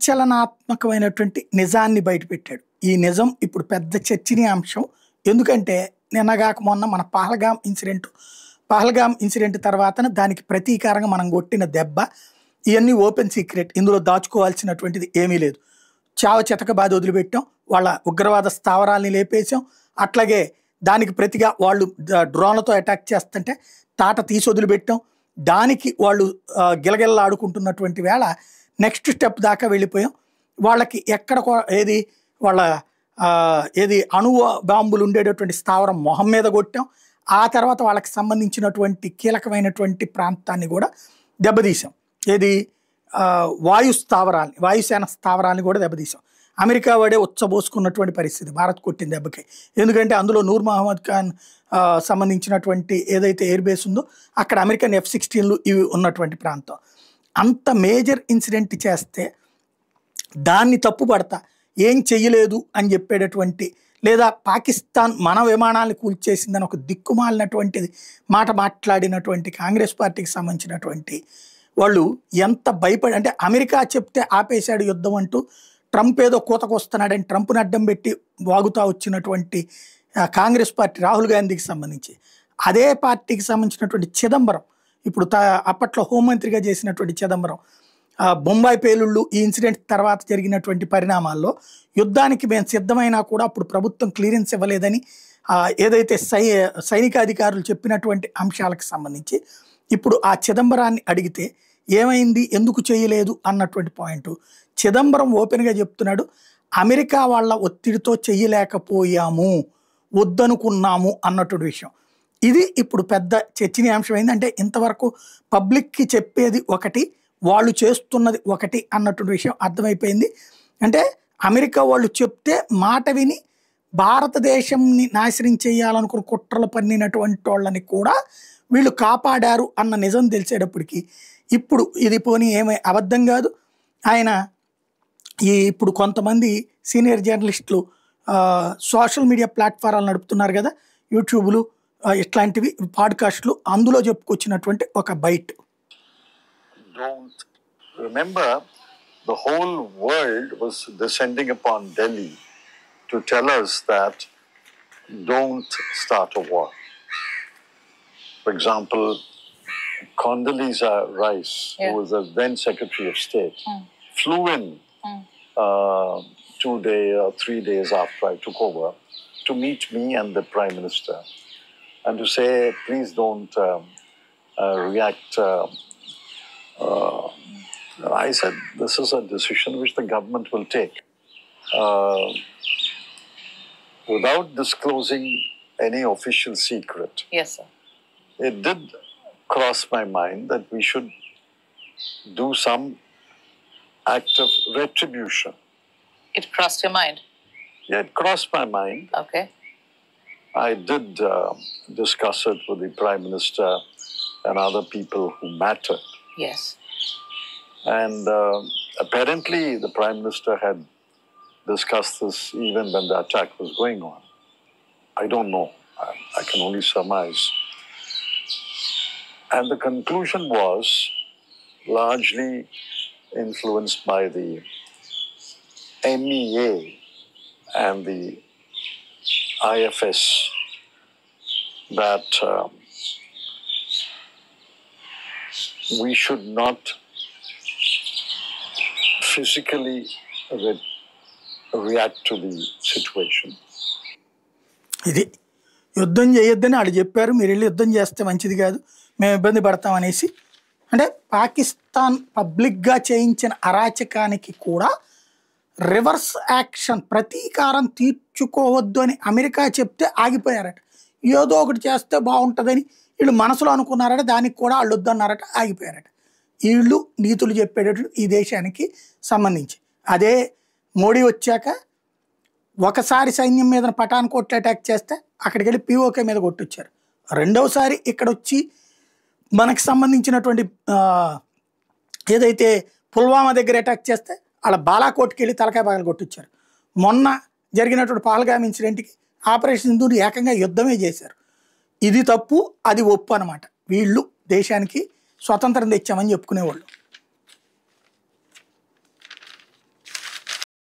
సంచలనాత్మకమైనటువంటి నిజాన్ని బయటపెట్టాడు. ఈ నిజం ఇప్పుడు పెద్ద చర్చనీయాంశం. ఎందుకంటే నిన్నగాక మొన్న మన పహల్గామ్ ఇన్సిడెంట్ తర్వాతన దానికి ప్రతీకారంగా మనం కొట్టిన దెబ్బ ఇవన్నీ ఓపెన్ సీక్రెట్. ఇందులో దాచుకోవాల్సినటువంటిది ఏమీ లేదు. చావ చెతక బాధ వదిలిపెట్టాం, వాళ్ళ ఉగ్రవాద స్థావరాల్ని లేపేసాం. అట్లాగే దానికి ప్రతిగా వాళ్ళు డ్రోన్లతో అటాక్ చేస్తుంటే తాట తీసి వదిలిపెట్టాం. దానికి వాళ్ళు గిలగిల్లాడుకుంటున్నటువంటి వేళ నెక్స్ట్ స్టెప్ దాకా వెళ్ళిపోయాం. వాళ్ళకి ఎక్కడ ఏది వాళ్ళ అణు బాంబులు ఉండేటటువంటి స్థావరం మొహం మీద కొట్టాం. ఆ తర్వాత వాళ్ళకి సంబంధించినటువంటి కీలకమైనటువంటి ప్రాంతాన్ని కూడా దెబ్బతీసాం. ఏది వాయుసేన స్థావరాన్ని కూడా దెబ్బతీసాం. అమెరికా వాడే ఉచ్చబోసుకున్నటువంటి పరిస్థితి భారత్ కొట్టిన దెబ్బకి. ఎందుకంటే అందులో నూర్ మహమ్మద్ ఖాన్ సంబంధించినటువంటి ఏదైతే ఎయిర్ బేస్ ఉందో అక్కడ అమెరికన్ F-16లు ఇవి ఉన్నటువంటి ప్రాంతం. అంత మేజర్ ఇన్సిడెంట్ చేస్తే దాన్ని తప్పుపడతా ఏం చెయ్యలేదు అని చెప్పేటటువంటి, లేదా పాకిస్తాన్ మన విమానాలను కూల్చేసిందని ఒక దిక్కుమాలినటువంటిది మాట మాట్లాడినటువంటి కాంగ్రెస్ పార్టీకి సంబంధించినటువంటి వాళ్ళు ఎంత భయపడి, అంటే అమెరికా చెప్తే ఆపేశాడు యుద్ధం అంటూ ట్రంప్ ఏదో కూతకొస్తున్నాడని ట్రంప్ని అడ్డం పెట్టి వాగుతా వచ్చినటువంటి కాంగ్రెస్ పార్టీ రాహుల్ గాంధీకి సంబంధించి, అదే పార్టీకి సంబంధించినటువంటి చిదంబరం, ఇప్పుడు అప్పట్లో హోంమంత్రిగా చేసినటువంటి చిదంబరం, బొంబాయి పేలుళ్ళు ఈ ఇన్సిడెంట్ తర్వాత జరిగినటువంటి పరిణామాల్లో యుద్ధానికి మేము సిద్ధమైనా కూడా అప్పుడు ప్రభుత్వం క్లియరెన్స్ ఇవ్వలేదని ఏదైతే సైనికాధికారులు చెప్పినటువంటి అంశాలకు సంబంధించి ఇప్పుడు ఆ చిదంబరాన్ని అడిగితే ఏమైంది, ఎందుకు చేయలేదు అన్నటువంటి పాయింట్ చిదంబరం ఓపెన్గా చెప్తున్నాడు. అమెరికా వాళ్ళ ఒత్తిడితో చెయ్యలేకపోయాము, వద్దనుకున్నాము అన్నటువంటి విషయం. ఇది ఇప్పుడు పెద్ద చర్చనీయాంశం అయింది. అంటే ఇంతవరకు పబ్లిక్కి చెప్పేది ఒకటి, వాళ్ళు చేస్తున్నది ఒకటి అన్నటువంటి విషయం అర్థమైపోయింది. అంటే అమెరికా వాళ్ళు చెప్తే మాట విని భారతదేశంని నాశనం చేయాలనుకున్న కుట్రలు పన్నినటువంటి వాళ్ళని కూడా వీళ్ళు కాపాడారు అన్న నిజం తెలిసేటప్పటికి ఇప్పుడు ఇది పోనీ ఏమై అబద్ధం కాదు. ఆయన ఇప్పుడు కొంతమంది సీనియర్ జర్నలిస్టులు సోషల్ మీడియా ప్లాట్ఫారాలు నడుపుతున్నారు కదా, యూట్యూబ్లు ఇట్లాంటివి పాడ్కాస్ట్లు, అందులో చెప్పుకొచ్చినటువంటి ఒక byte. Don't remember, the whole world was descending upon Delhi to tell us that don't start a war. For example, Condoleezza Rice, who was the then Secretary of State, flew in 3 days after I took over to meet me and the Prime Minister and to say, please don't react. I said, this is a decision which the government will take. Without disclosing any official secret. Yes, sir. It did cross my mind that we should do some act of retribution. It crossed your mind? Yeah, it crossed my mind. Okay. I did discuss it with the Prime Minister and other people who mattered. Yes. And apparently the Prime Minister had discussed this even when the attack was going on. I don't know. I can only surmise. And the conclusion was largely influenced by the MEA and the IFS that we should not physically react to the situation. ఇది యుద్ధం చేయొద్దని వాళ్ళు చెప్పారు, మీరు వెళ్ళి యుద్ధం చేస్తే మంచిది కాదు, మేము ఇబ్బంది పడతాం అనేసి. అంటే పాకిస్తాన్ పబ్లిక్గా చేయించిన అరాచకానికి కూడా రివర్స్ యాక్షన్, ప్రతీకారం తీర్చుకోవద్దు అని అమెరికా చెప్తే ఆగిపోయారట. ఏదో ఒకటి చేస్తే బాగుంటుందని వీళ్ళు మనసులో అనుకున్నారట, దానికి కూడా వాళ్ళు వద్దన్నారట, ఆగిపోయారట. వీళ్ళు నీతులు చెప్పేటట్టు ఈ దేశానికి సంబంధించి. అదే మోడీ వచ్చాక ఒకసారి సైన్యం మీద పఠాన్కోట్ అటాక్ చేస్తే అక్కడికి వెళ్ళి POK మీద కొట్టొచ్చారు. రెండవసారి ఇక్కడ వచ్చి మనకు సంబంధించినటువంటి ఏదైతే పుల్వామా దగ్గర అటాక్ చేస్తే వాళ్ళ బాలాకోట్కి వెళ్ళి తలకాయ పగలు కొట్టొచ్చారు. మొన్న జరిగినటువంటి పహల్గామ్ ఇన్సిడెంట్కి ఆపరేషన్ సింధూర్ ఏకంగా యుద్ధమే చేశారు. ఇది తప్పు, అది ఒప్పు అనమాట. వీళ్ళు దేశానికి స్వతంత్రం తెచ్చామని చెప్పుకునేవాళ్ళు.